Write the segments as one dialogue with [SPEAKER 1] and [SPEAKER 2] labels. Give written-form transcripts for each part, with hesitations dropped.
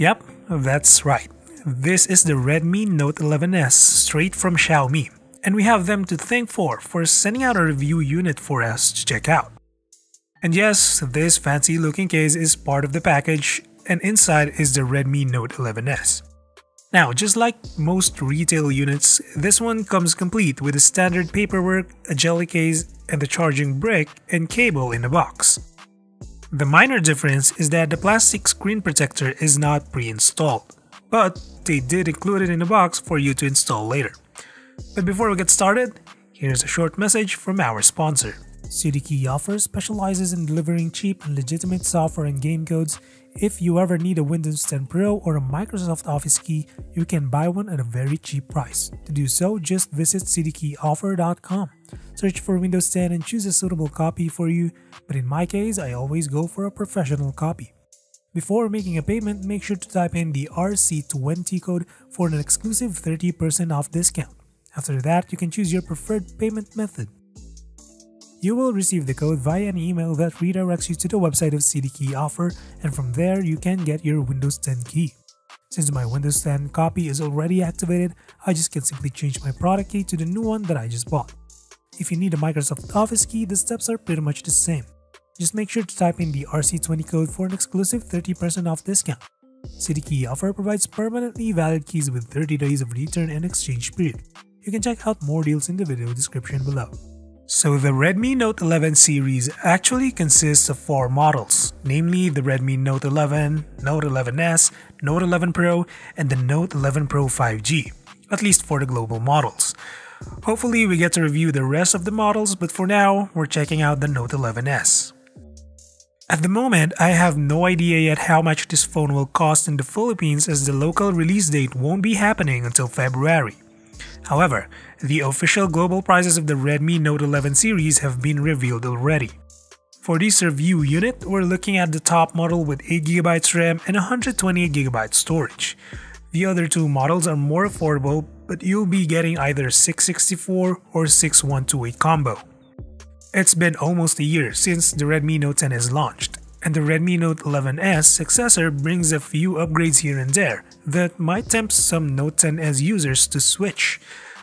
[SPEAKER 1] Yep, that's right. This is the Redmi Note 11S straight from Xiaomi, and we have them to thank for sending out a review unit for us to check out. And yes, this fancy looking case is part of the package, and inside is the Redmi Note 11S. Now, just like most retail units, this one comes complete with the standard paperwork, a jelly case, and the charging brick and cable in the box. The minor difference is that the plastic screen protector is not pre-installed, but they did include it in the box for you to install later. But before we get started, here's a short message from our sponsor. CityKey Offer specializes in delivering cheap and legitimate software and game codes. If you ever need a Windows 10 Pro or a Microsoft Office key, you can buy one at a very cheap price. To do so, just visit citykeyoffer.com. Search for Windows 10 and choose a suitable copy for you, but in my case, I always go for a professional copy. Before making a payment, make sure to type in the RC20 code for an exclusive 30% off discount. After that, you can choose your preferred payment method. You will receive the code via an email that redirects you to the website of CityKey Offer, and from there you can get your Windows 10 key. Since my Windows 10 copy is already activated, I just can simply change my product key to the new one that I just bought. If you need a Microsoft Office key, the steps are pretty much the same. Just make sure to type in the RC20 code for an exclusive 30% off discount. CityKey Offer provides permanently valid keys with 30 days of return and exchange period. You can check out more deals in the video description below. So the Redmi Note 11 series actually consists of 4 models, namely the Redmi Note 11, Note 11S, Note 11 Pro, and the Note 11 Pro 5G, at least for the global models. Hopefully we get to review the rest of the models, but for now, we're checking out the Note 11S. At the moment, I have no idea yet how much this phone will cost in the Philippines, as the local release date won't be happening until February. However, the official global prices of the Redmi Note 11 series have been revealed already. For this review unit, we're looking at the top model with 8GB RAM and 128GB storage. The other two models are more affordable, but you'll be getting either 664 or 6128 combo. It's been almost a year since the Redmi Note 10 is launched, and the Redmi Note 11S successor brings a few upgrades here and there that might tempt some Note 10s users to switch.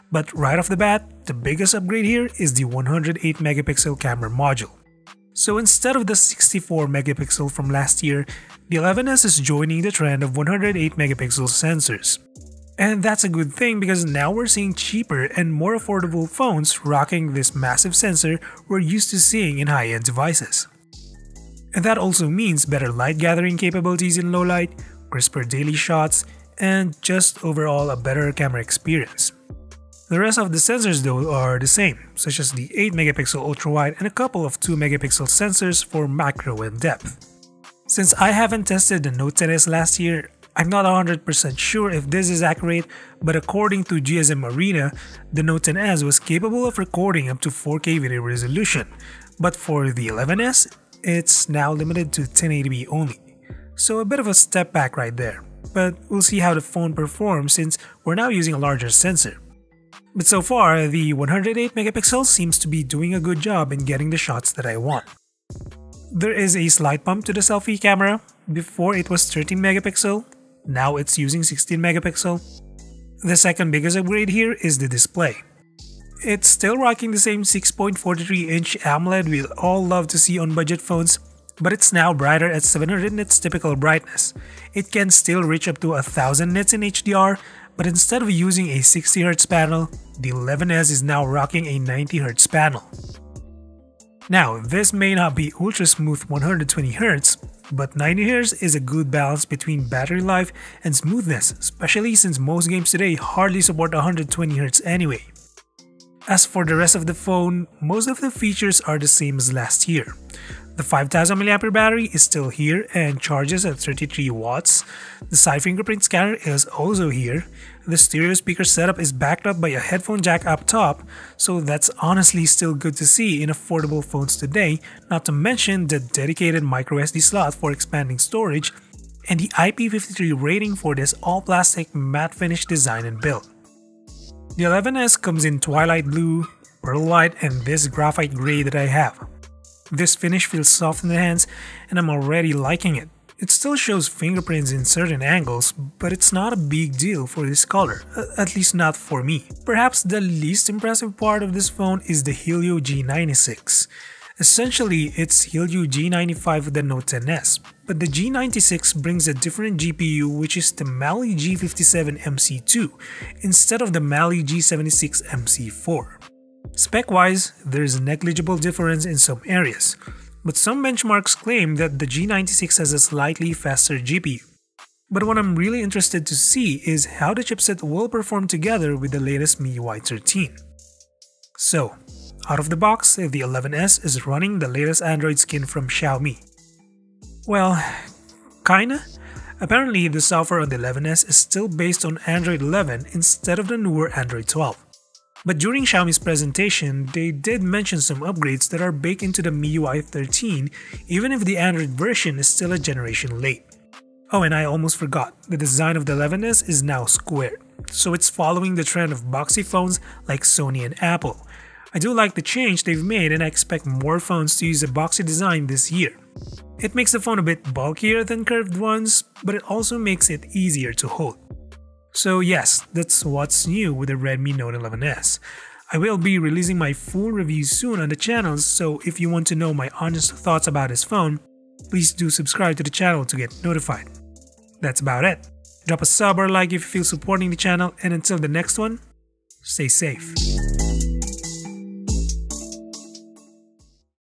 [SPEAKER 1] But right off the bat, the biggest upgrade here is the 108MP camera module. So instead of the 64MP from last year, the 11S is joining the trend of 108MP sensors. And that's a good thing because now we're seeing cheaper and more affordable phones rocking this massive sensor we're used to seeing in high-end devices. And that also means better light gathering capabilities in low light, crisper daily shots, and just overall a better camera experience. The rest of the sensors though are the same, such as the 8MP ultra-wide and a couple of 2MP sensors for macro and depth. Since I haven't tested the Note 10s last year, I'm not 100% sure if this is accurate, but according to GSM Arena, the Note 10s was capable of recording up to 4K video resolution, but for the 11s, it's now limited to 1080p only. So a bit of a step back right there, but we'll see how the phone performs since we're now using a larger sensor. But so far, the 108MP seems to be doing a good job in getting the shots that I want. There is a slight bump to the selfie camera. Before it was 13MP, now it's using 16MP. The second biggest upgrade here is the display. It's still rocking the same 6.43-inch AMOLED we all love to see on budget phones, but it's now brighter at 700 nits typical brightness. It can still reach up to 1000 nits in HDR, but instead of using a 60Hz panel, the 11S is now rocking a 90Hz panel. Now, this may not be ultra smooth 120Hz, but 90Hz is a good balance between battery life and smoothness, especially since most games today hardly support 120Hz anyway. As for the rest of the phone, most of the features are the same as last year. The 5000 mAh battery is still here and charges at 33 watts. The side fingerprint scanner is also here. The stereo speaker setup is backed up by a headphone jack up top, so that's honestly still good to see in affordable phones today, not to mention the dedicated microSD slot for expanding storage and the IP53 rating for this all-plastic matte finish design and build. The 11S comes in twilight blue, pearl white, and this graphite gray that I have. This finish feels soft in the hands and I'm already liking it. It still shows fingerprints in certain angles, but it's not a big deal for this color, at least not for me. Perhaps the least impressive part of this phone is the Helio G96. Essentially, it's Helio G95 with the Note 10s, but the G96 brings a different GPU, which is the Mali G57 MC2 instead of the Mali G76 MC4. Spec-wise, there is a negligible difference in some areas, but some benchmarks claim that the G96 has a slightly faster GPU. But what I'm really interested to see is how the chipset will perform together with the latest MIUI 13. So, out of the box, the 11s is running the latest Android skin from Xiaomi. Well, kinda. Apparently, the software on the 11s is still based on Android 11 instead of the newer Android 12. But during Xiaomi's presentation, they did mention some upgrades that are baked into the MIUI 13 even if the Android version is still a generation late. Oh, and I almost forgot, the design of the 11s is now squared, so it's following the trend of boxy phones like Sony and Apple. I do like the change they've made and I expect more phones to use a boxy design this year. It makes the phone a bit bulkier than curved ones, but it also makes it easier to hold. So yes, that's what's new with the Redmi Note 11s. I will be releasing my full review soon on the channel, so if you want to know my honest thoughts about this phone, please do subscribe to the channel to get notified. That's about it. Drop a sub or like if you feel supporting the channel, and until the next one, stay safe.